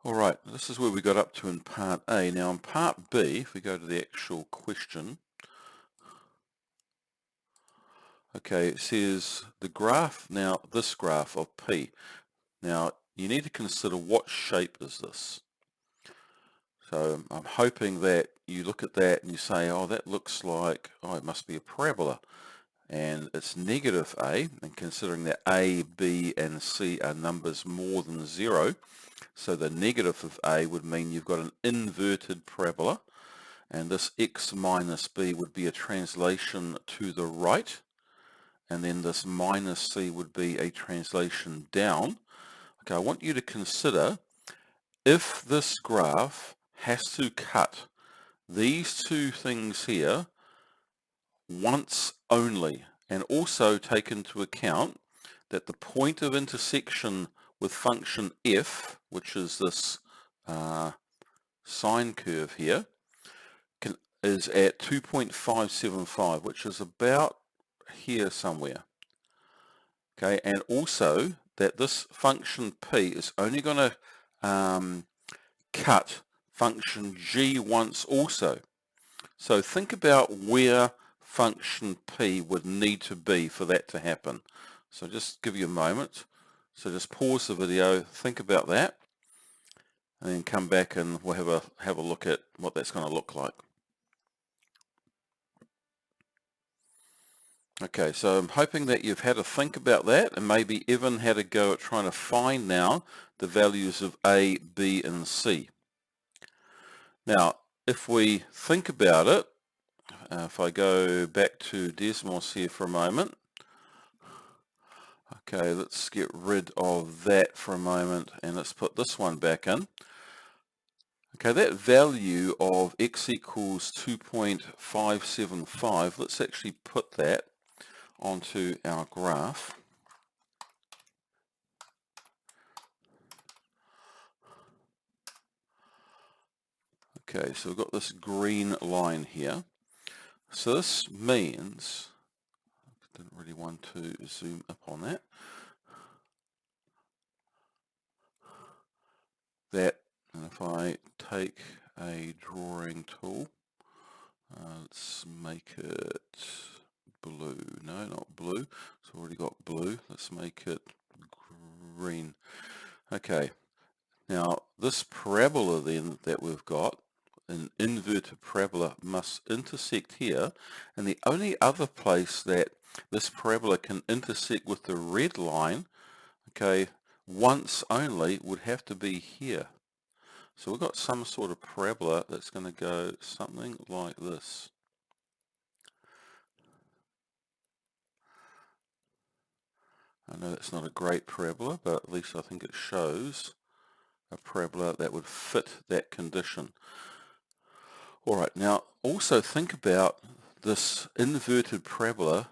All right, this is where we got up to in part A. Now in part B, if we go to the actual question, okay, it says the graph, now this graph of P. Now you need to consider what shape is this. So I'm hoping that you look at that and you say, oh, that looks like, oh, it must be a parabola. And it's negative A, and considering that A, B, and C are numbers more than 0, so the negative of A would mean you've got an inverted parabola, and this x minus b would be a translation to the right, and then this minus c would be a translation down. Okay, I want you to consider if this graph has to cut these two things here once only, and also take into account that the point of intersection with function f, which is this sine curve here, is at 2.575, which is about here somewhere. Okay, and also that this function p is only going to cut function g once also. So think about where function p would need to be for that to happen. So just give you a moment. So just pause the video, think about that, and then come back and we'll have a look at what that's going to look like. Okay, so I'm hoping that you've had a think about that and maybe even had a go at trying to find now the values of A, B, and C. Now, if we think about it, if I go back to Desmos here for a moment, okay, let's get rid of that for a moment and let's put this one back in. Okay, that value of x equals 2.575, let's actually put that onto our graph. Okay, so we've got this green line here. So this means, I didn't really want to zoom up on that, and if I take a drawing tool, let's make it blue. No, not blue. It's already got blue. Let's make it green. Okay. Now this parabola then that we've got, an inverted parabola, must intersect here, and the only other place that this parabola can intersect with the red line, okay, once only, would have to be here. So we've got some sort of parabola that's going to go something like this. I know that's not a great parabola, but at least I think it shows a parabola that would fit that condition. All right, now also think about this inverted parabola.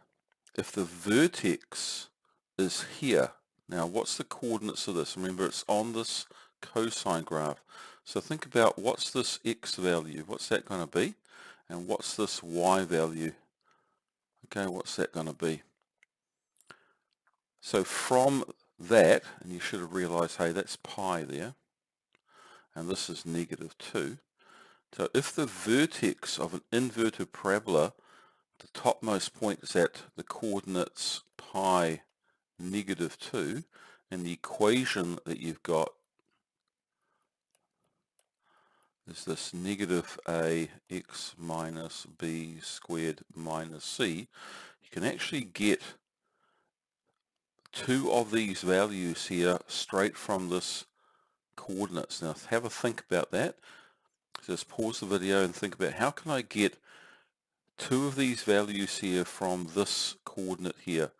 If the vertex is here, now what's the coordinates of this? Remember, it's on this cosine graph. So think about what's this x value, what's that going to be? And what's this y value? Okay, what's that going to be? So from that, and you should have realized, hey, that's pi there, and this is negative 2. So if the vertex of an inverted parabola, the topmost point is at the coordinates pi negative 2, and the equation that you've got is this negative ax minus b squared minus c, you can actually get two of these values here straight from this coordinates. Now have a think about that. Just pause the video and think about how can I get two of these values here from this coordinate here.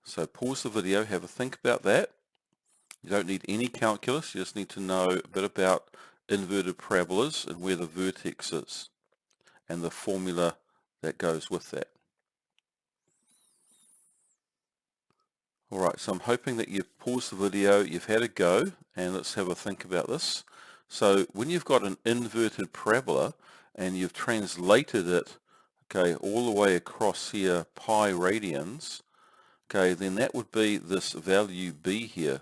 So pause the video, have a think about that. You don't need any calculus, you just need to know a bit about inverted parabolas and where the vertex is and the formula that goes with that. Alright, so I'm hoping that you've paused the video, you've had a go, and let's have a think about this. So when you've got an inverted parabola and you've translated it, okay, all the way across here, pi radians, okay, then that would be this value b here.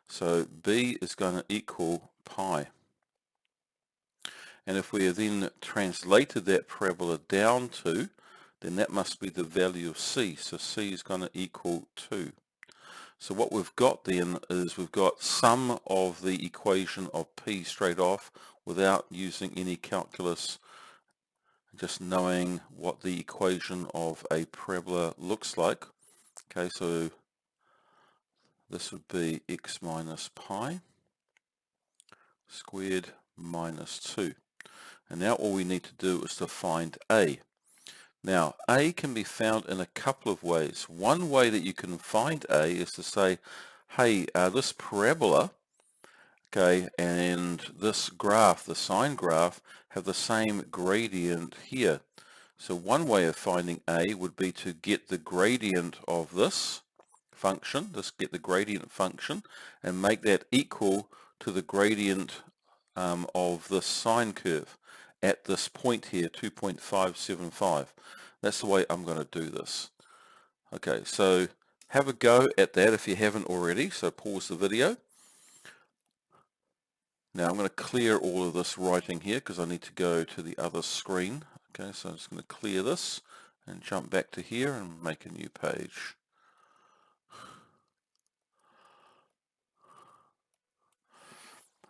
So b is going to equal pi. And if we have then translated that parabola down to, then that must be the value of c. So c is going to equal 2. So what we've got then is we've got sum of the equation of p straight off without using any calculus, just knowing what the equation of a parabola looks like. Okay, so this would be x minus pi squared minus 2. And now all we need to do is to find a. Now, a can be found in a couple of ways. One way that you can find a is to say, hey, this parabola, okay, and this graph, the sine graph, have the same gradient here. So one way of finding a would be to get the gradient of this function, get the gradient function, and make that equal to the gradient of the sine curve at this point here, 2.575. That's the way I'm going to do this. Okay, so have a go at that if you haven't already, so pause the video. Now I'm going to clear all of this writing here because I need to go to the other screen. Okay, so I'm just going to clear this and jump back to here and make a new page.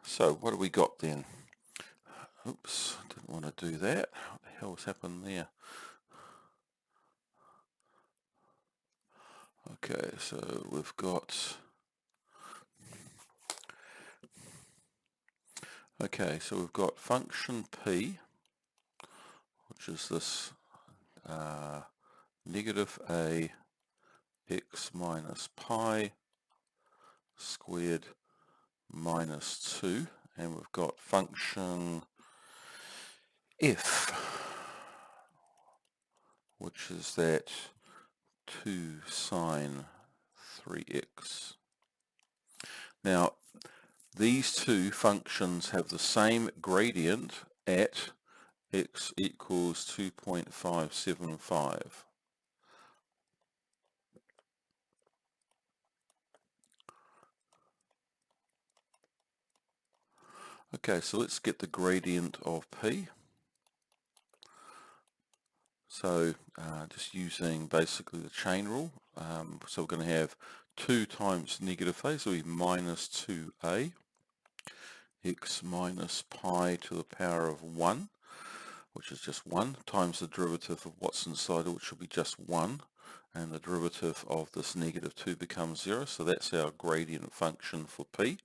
So what do we got then? Oops, didn't want to do that. What the hell's happened there? Okay, so we've got... Okay, so we've got function p, which is this negative a x minus pi squared minus 2, and we've got function f, which is that 2 sine 3x. Now, these two functions have the same gradient at x equals 2.575. Okay, so let's get the gradient of p. So just using basically the chain rule, so we're going to have 2 times negative a, so we minus 2a, x minus pi to the power of 1, which is just 1, times the derivative of what's inside it, which will be just 1, and the derivative of this negative 2 becomes 0, so that's our gradient function for p.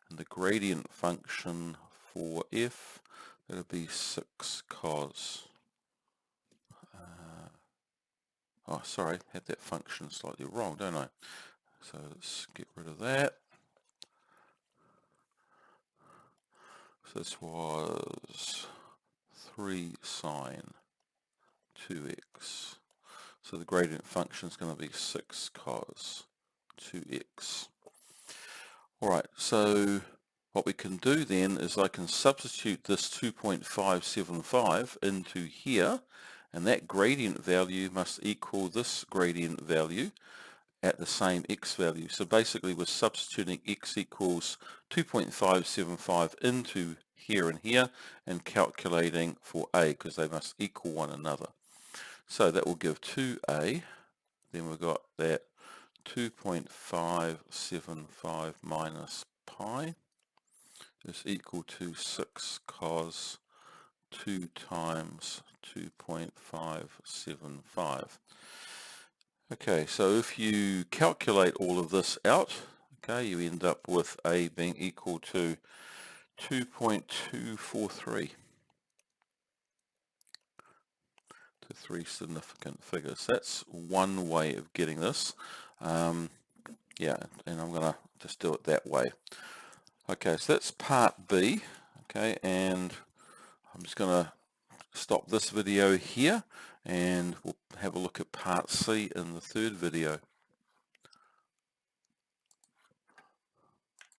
And the gradient function for f, that'll be 6 cos. Oh, sorry, had that function slightly wrong, don't I? So let's get rid of that. So this was 3 sine 2x. So the gradient function is going to be 6 cos 2x. Alright, so what we can do then is I can substitute this 2.575 into here, and that gradient value must equal this gradient value at the same x value. So basically we're substituting x equals 2.575 into here and here and calculating for a because they must equal one another. So that will give 2a, then we've got that 2.575 minus pi is equal to 6 cos 2 times 2.575. Okay, so if you calculate all of this out, okay, you end up with a being equal to 2.243 to 3 significant figures. That's one way of getting this. Yeah, and I'm going to just do it that way. Okay, so that's part B, okay, and I'm just going to stop this video here and we'll have a look at part C in the third video.